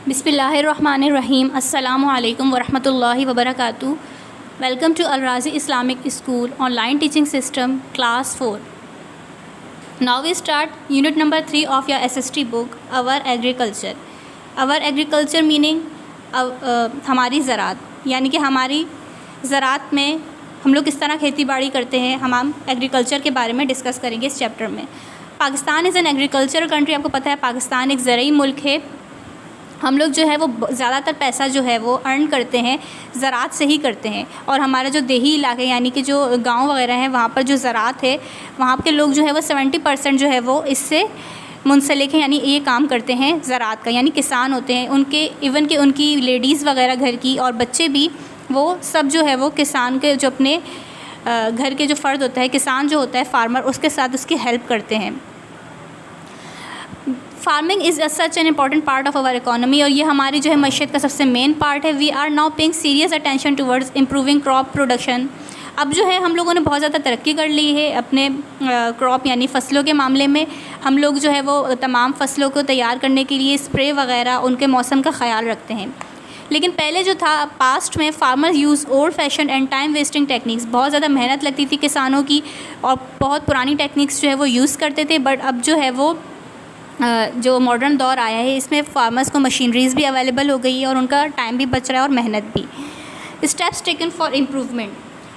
बिस्मिल्लाहिर्रहमानिर्रहीम। अस्सलामु अलैकुम वरहमतुल्लाहि वबरकातुहू। Welcome to Al Razi Islamic school online teaching system class 4। Now we start unit number 3 of your SST book our agriculture. Our agriculture meaning हमारी ज़रात, यानी कि हमारी ज़रात में हम लोग किस तरह खेती बाड़ी करते हैं, हम एग्रीकल्चर के बारे में डिस्कस करेंगे इस चैप्टर में। Pakistan is an agricultural country. आपको पता है पाकिस्तान एक ज़रई मुल्क है। हम लोग जो है वो ज़्यादातर पैसा जो है वो अर्न करते हैं ज़रात से ही करते हैं। और हमारा जो देही इलाके यानी कि जो गांव वगैरह हैं वहाँ पर जो ज़रात है वहाँ के लोग जो है वो 70% जो है वो इससे मुंसलिक हैं, यानी ये काम करते हैं ज़रात का, यानी किसान होते हैं। उनके इवन कि उनकी लेडीज़ वगैरह घर की और बच्चे भी वो सब जो है वो किसान के जो अपने घर के जो फ़र्द होता है, किसान जो होता है फार्मर, उसके साथ उसकी हेल्प करते हैं। Farming is such an important part of our economy, और ये हमारी जो है मईशत का सबसे मेन पार्ट है। We are now paying serious attention towards improving crop production. अब जो है हम लोगों ने बहुत ज़्यादा तरक्की कर ली है अपने क्रॉप यानी फ़सलों के मामले में। हम लोग जो है वो तमाम फ़सलों को तैयार करने के लिए स्प्रे वगैरह उनके मौसम का ख़याल रखते हैं। लेकिन पहले जो था पास्ट में farmers use old fashion and time wasting techniques. बहुत ज़्यादा मेहनत लगती थी किसानों की और बहुत पुरानी टेक्निक्स जो है वो यूज़ करते थे। बट अब जो है वो जो मॉडर्न दौर आया है इसमें फार्मर्स को मशीनरीज़ भी अवेलेबल हो गई है और उनका टाइम भी बच रहा है और मेहनत भी। Steps taken for improvement.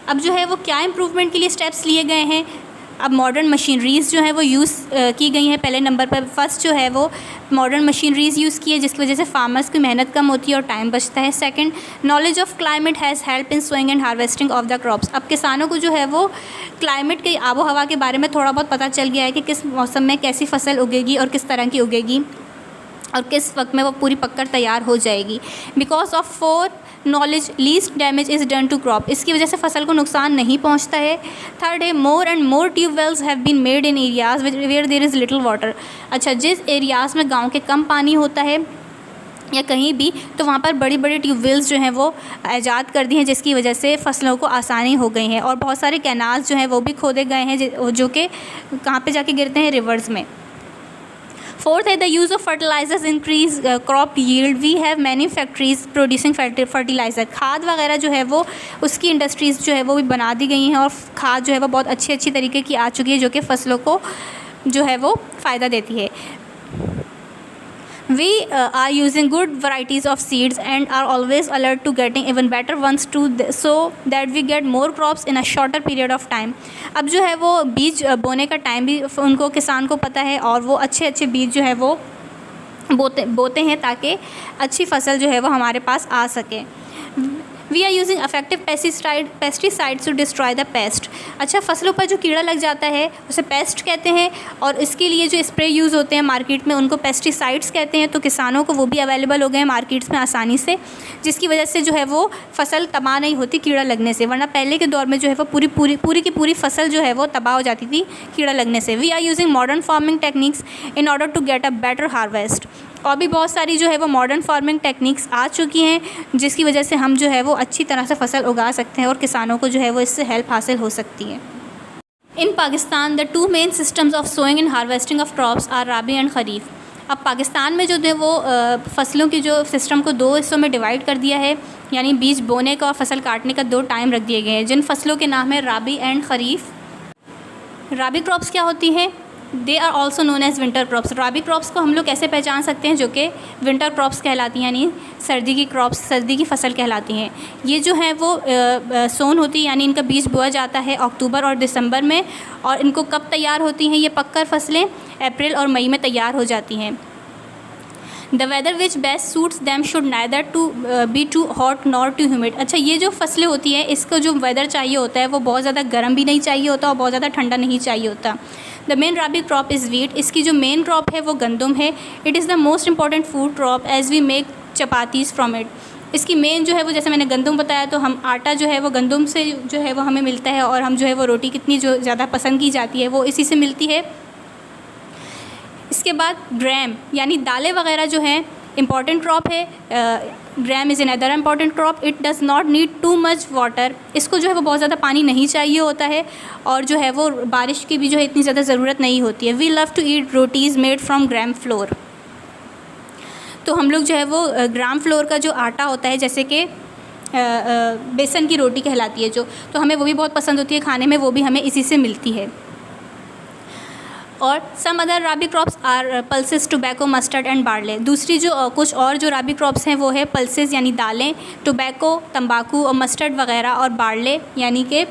अब जो है वो क्या इम्प्रूवमेंट के लिए स्टेप्स लिए गए हैं। अब मॉडर्न मशीनरीज़ जो है वो यूज़ की गई हैं। पहले नंबर पर फर्स्ट जो है वो मॉडर्न मशीनरीज़ यूज़ की है जिसकी वजह से फार्मर्स की मेहनत कम होती है और टाइम बचता है। Second, knowledge of climate has help in sowing and harvesting of the crops. अब किसानों को जो है वो क्लाइमेट के आबो हवा के बारे में थोड़ा बहुत पता चल गया है कि किस मौसम में कैसी फसल उगेगी और किस तरह की उगेगी और किस वक्त में वो पूरी पककर तैयार हो जाएगी। Because of for knowledge least damage is done to crop. इसकी वजह से फसल को नुकसान नहीं पहुंचता है। थर्ड है, more and more tubewells have been made in areas where there is little water. अच्छा, जिस एरियाज़ में गांव के कम पानी होता है या कहीं भी, तो वहाँ पर बड़ी बड़ी ट्यूबवेल्स जो हैं वो ईजाद कर दी हैं जिसकी वजह से फसलों को आसानी हो गई है। और बहुत सारे कैनाल्स जो हैं वो भी खोदे गए हैं जो कि कहाँ पे जाके गिरते हैं, रिवर्स में। फोर्थ है, the use of fertilizers increase crop yield. We have many factories producing fertilizer. खाद वगैरह जो है वो उसकी इंडस्ट्रीज़ जो है वो भी बना दी गई हैं और खाद जो है वो बहुत अच्छी तरीके की आ चुकी है जो कि फ़सलों को जो है वो फ़ायदा देती है। We are using good varieties of seeds and are always alert to getting even better ones so that we get more crops in a shorter period of time. अब जो है वो बीज बोने का टाइम भी उनको किसान को पता है और वो अच्छे बीज जो है वो बोते हैं ताकि अच्छी फसल जो है वो हमारे पास आ सके। We are using effective pesticides to destroy the pest. अच्छा, फसलों पर जो कीड़ा लग जाता है उसे पेस्ट कहते हैं और इसके लिए जो स्प्रे यूज़ होते हैं मार्केट में उनको पेस्टिसाइड्स कहते हैं। तो किसानों को वो भी अवेलेबल हो गए हैं मार्केट्स में आसानी से, जिसकी वजह से जो है वो फसल तबाह नहीं होती कीड़ा लगने से। वरना पहले के दौर में जो है वो पूरी की पूरी फसल जो है वो तबाह हो जाती थी कीड़ा लगने से। We are using modern farming techniques in order to get a better harvest. और भी बहुत सारी जो है वो मॉडर्न फार्मिंग टेक्निक्स आ चुकी हैं जिसकी वजह से हम जो है वो अच्छी तरह से फसल उगा सकते हैं और किसानों को जो है वो इससे हेल्प हासिल हो सकती है। In Pakistan the two main systems of sowing and harvesting of crops are rabi and kharif. अब पाकिस्तान में जो है वो फसलों की जो सिस्टम को दो हिस्सों में डिवाइड कर दिया है, यानी बीज बोने का और फसल काटने का दो टाइम रख दिए गए हैं जिन फसलों के नाम है राबी एंड खरीफ। राबी क्रॉप्स क्या होती है? They are also known as winter crops. Rabi crops को हम लोग कैसे पहचान सकते हैं, जो कि विंटर क्रॉप्स कहलाती हैं, यानी सर्दी की क्रॉप्स, सर्दी की फसल कहलाती हैं। ये जो है वो सोन होती है, यानी इनका बीज बोया जाता है अक्टूबर और दिसंबर में, और इनको कब तैयार होती हैं ये पककर फसलें अप्रैल और मई में तैयार हो जाती हैं। The weather which best suits them should neither to be too hot nor too humid. अच्छा, ये जो फसलें होती हैं इसको जो वेदर चाहिए होता है वो बहुत ज़्यादा गर्म भी नहीं चाहिए होता और बहुत ज़्यादा ठंडा नहीं चाहिए होता। The main rabi crop is wheat. इसकी जो मेन क्रॉप है वो गंदम है। It is the most important food crop as we make chapatis from it. इसकी मेन जो है वो, जैसे मैंने गंदम बताया, तो हम आटा जो है वो गंदम से जो है वो हमें मिलता है और हम जो है वो रोटी कितनी जो ज़्यादा पसंद की जाती है वो इसी से मिलती है। इसके बाद ग्राम यानी दालें वगैरह जो हैं इम्पॉर्टेंट क्रॉप है। Gram is another important crop. It does not need too much water. इसको जो है वो बहुत ज़्यादा पानी नहीं चाहिए होता है और जो है वो बारिश की भी जो है इतनी ज़्यादा ज़रूरत नहीं होती है। We love to eat rotis made from gram flour. तो हम लोग जो है वो ग्राम फ्लोर का जो आटा होता है, जैसे कि बेसन की रोटी कहलाती है जो, तो हमें वो भी बहुत पसंद होती है खाने में, वो भी हमें इसी से मिलती है। और some other rabi crops are pulses, tobacco, mustard and barley. दूसरी जो कुछ और जो राबी क्रॉप्स हैं वो है पल्सेस यानी दालें, टोबैको तंबाकू और मस्टर्ड वगैरह, और बार्ले यानी कि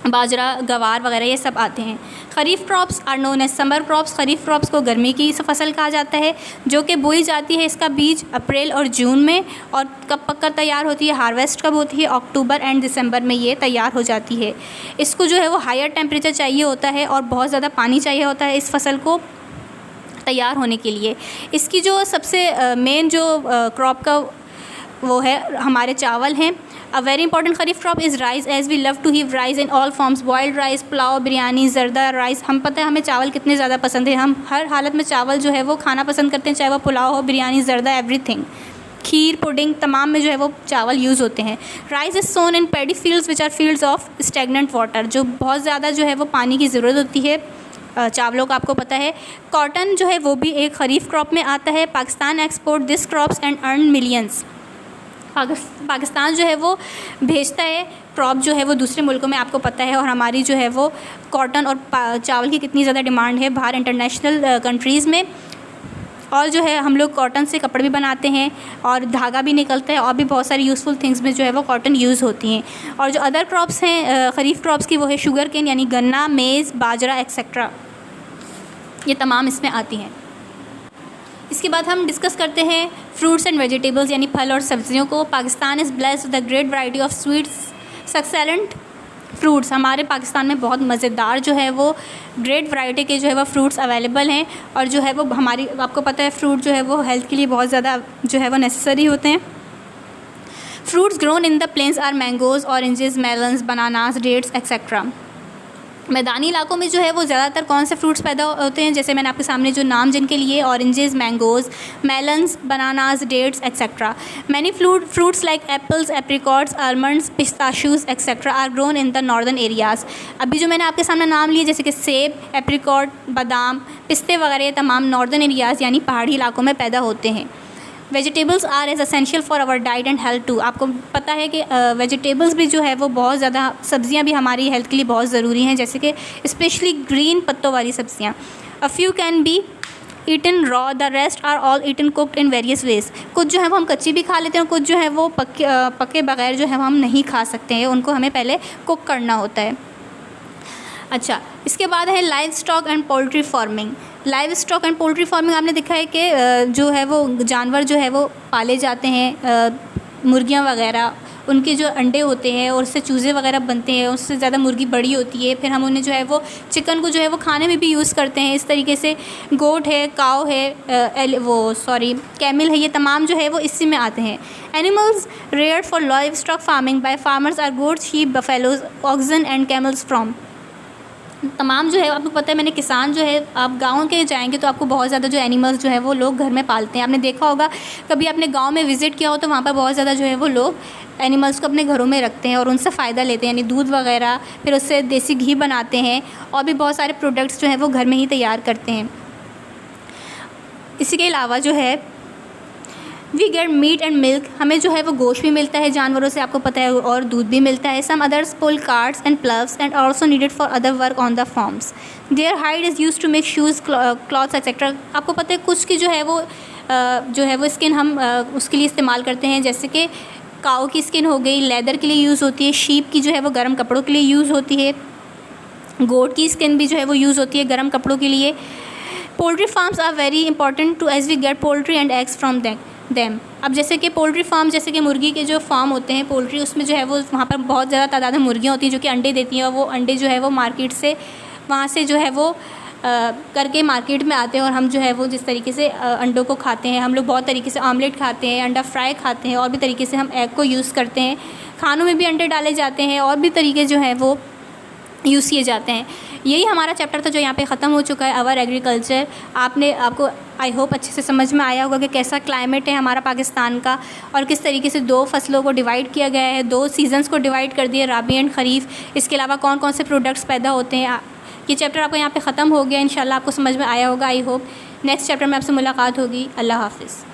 बाजरा, गवार वगैरह ये सब आते हैं। Kharif crops are known as summer crops. Kharif crops को गर्मी की फसल कहा जाता है, जो कि बोई जाती है इसका बीज अप्रैल और जून में, और कब पककर तैयार होती है, हार्वेस्ट कब होती है, अक्टूबर एंड दिसंबर में ये तैयार हो जाती है। इसको जो है वो हायर टेम्परेचर चाहिए होता है और बहुत ज़्यादा पानी चाहिए होता है इस फसल को तैयार होने के लिए। इसकी जो सबसे मेन जो क्रॉप का वो है हमारे चावल हैं। A very important kharif crop is rice, as we love to have rice in all forms, boiled rice, pulao, biryani, zarda rice. हम पता है हमें चावल कितने ज़्यादा पसंद है, हम हर हालत में चावल जो है वो खाना पसंद करते हैं, चाहे वो पुलाव हो, बिरयानी, जर्दा, एवरीथिंग, खीर, पुडिंग, तमाम में जो है वो चावल यूज़ होते हैं। Rice is sown in paddy fields which are fields of stagnant water, जो बहुत ज़्यादा जो है वो पानी की ज़रूरत होती है चावलों का, आपको पता है। कॉटन जो है वो भी एक खरीफ क्रॉप में आता है। Pakistan export this crops and earn millions. Pakistan जो है वो भेजता है क्रॉप जो है वो दूसरे मुल्कों में, आपको पता है। और हमारी जो है वो कॉटन और चावल की कितनी ज़्यादा डिमांड है बाहर इंटरनेशनल कंट्रीज़ में। और जो है हम लोग कॉटन से कपड़े भी बनाते हैं और धागा भी निकलता है, और भी बहुत सारी यूज़फुल थिंग्स में जो है वो कॉटन यूज़ होती हैं। और जो अदर क्रॉप्स हैं खरीफ क्रॉप्स की, वो है शुगर केन यानी गन्ना, मेज़, बाजरा एक्सेट्रा, ये तमाम इसमें आती हैं। इसके बाद हम डिस्कस करते हैं फ्रूट्स एंड वेजिटेबल्स यानी फल और सब्जियों को। Pakistan is blessed with a great variety of sweets succulent fruits. हमारे पाकिस्तान में बहुत मज़ेदार जो है वो ग्रेट वैरायटी के जो है वो फ्रूट्स अवेलेबल हैं, और जो है वो हमारी, आपको पता है फ्रूट जो है वो हेल्थ के लिए बहुत ज़्यादा जो है वो नेसेसरी होते हैं। Fruits grown in the plains are mangoes, oranges, melons, bananas, dates etcetera. मैदानी इलाकों में जो है वो ज़्यादातर कौन से फ्रूट्स पैदा होते हैं, जैसे मैंने आपके सामने जो नाम जिनके लिए, oranges, mangoes, melons, bananas, dates etcetera. Many fruits like apples, apricots, almonds, pistachios etcetera are grown in the northern areas. अभी जो मैंने आपके सामने नाम लिए जैसे कि सेब, एप्रिकॉट, बादाम, पिस्ते वगैरह, तमाम नॉर्दर्न एरियाज़ यानी पहाड़ी इलाकों में पैदा होते हैं। Vegetables are as essential for our diet and health too. आपको पता है कि वेजिटेबल्स भी जो है वो बहुत ज़्यादा, सब्जियां भी हमारी हेल्थ के लिए बहुत ज़रूरी हैं, जैसे कि स्पेशली ग्रीन पत्तों वाली सब्जियां। A few can be eaten raw, the rest are all eaten cooked in various ways. कुछ जो है वो हम कच्ची भी खा लेते हैं, कुछ जो है वो पके बगैर जो है हम नहीं खा सकते हैं, उनको हमें पहले कुक करना होता है। अच्छा, इसके बाद है live stock and poultry farming. Live stock and poultry farming आपने देखा है कि जो है वो जानवर जो है वो पाले जाते हैं, मुर्गियां वगैरह, उनके जो अंडे होते हैं और उससे चूज़े वगैरह बनते हैं, उससे ज़्यादा मुर्गी बड़ी होती है, फिर हम उन्हें जो है वो चिकन को जो है वो खाने में भी यूज़ करते हैं। इस तरीके से गोट है, काव है, कैमल है, ये तमाम जो है वो इसी में आते हैं। Animals reared for livestock farming by farmers are goats, sheep, buffaloes, oxen and camels from. तमाम जो है आपको पता है, मैंने किसान जो है, आप गाँव के जाएंगे तो आपको बहुत ज़्यादा जो एनिमल्स जो है वो लोग घर में पालते हैं। आपने देखा होगा, कभी आपने गांव में विज़िट किया हो तो वहाँ पर बहुत ज़्यादा जो है वो लोग एनिमल्स को अपने घरों में रखते हैं और उनसे फ़ायदा लेते हैं, यानी दूध वगैरह, फिर उससे देसी घी बनाते हैं और भी बहुत सारे प्रोडक्ट्स जो हैं वो घर में ही तैयार करते हैं। इसी के अलावा जो है we get meat and milk, हमें जो है वो गोश्त भी मिलता है जानवरों से, आपको पता है, और दूध भी मिलता है। Some others pull carts and ploughs and also needed for other work on the farms. Their hide is use to make shoes, clothes etcetera. आपको पता है कुछ की जो है वो स्किन हम उसके लिए इस्तेमाल करते हैं, जैसे कि काऊ की स्किन हो गई, लेदर के लिए यूज़ होती है, शीप की जो है वो गर्म कपड़ों के लिए यूज़ होती है, गोट की स्किन भी जो है वो यूज़ होती है गर्म कपड़ों के लिए। Poultry farms are very important too as we get poultry and eggs from them. अब जैसे कि पोल्ट्री फार्म, जैसे कि मुर्गी के जो फार्म होते हैं पोल्ट्री, उसमें जो है वो वहाँ पर बहुत ज़्यादा तादाद में मुर्गियाँ होती हैं जो कि अंडे देती हैं, और वो अंडे जो है वो मार्केट से वहाँ से जो है वो करके मार्केट में आते हैं, और हम जो है वो जिस तरीके से अंडों को खाते हैं, हम लोग बहुत तरीके से ऑमलेट खाते हैं, अंडा फ्राई खाते हैं, और भी तरीके से हम एग को यूज़ करते हैं, खानों में भी अंडे डाले जाते हैं, और भी तरीके जो हैं वो यूज़ किए जाते हैं। यही हमारा चैप्टर था जो यहाँ पे ख़त्म हो चुका है, आवर एग्रीकल्चर। आपको आई होप अच्छे से समझ में आया होगा कि कैसा क्लाइमेट है हमारा पाकिस्तान का, और किस तरीके से 2 फसलों को डिवाइड किया गया है, 2 सीजन्स को डिवाइड कर दिया, राबी एंड ख़रीफ़। इसके अलावा कौन कौन से प्रोडक्ट्स पैदा होते हैं। ये चैप्टर आपको यहाँ पे ख़त्म हो गया। इंशाल्लाह आपको समझ में आया होगा आई होप। नेक्स्ट चैप्टर में आपसे मुलाकात होगी। अल्लाह हाफ़िज़।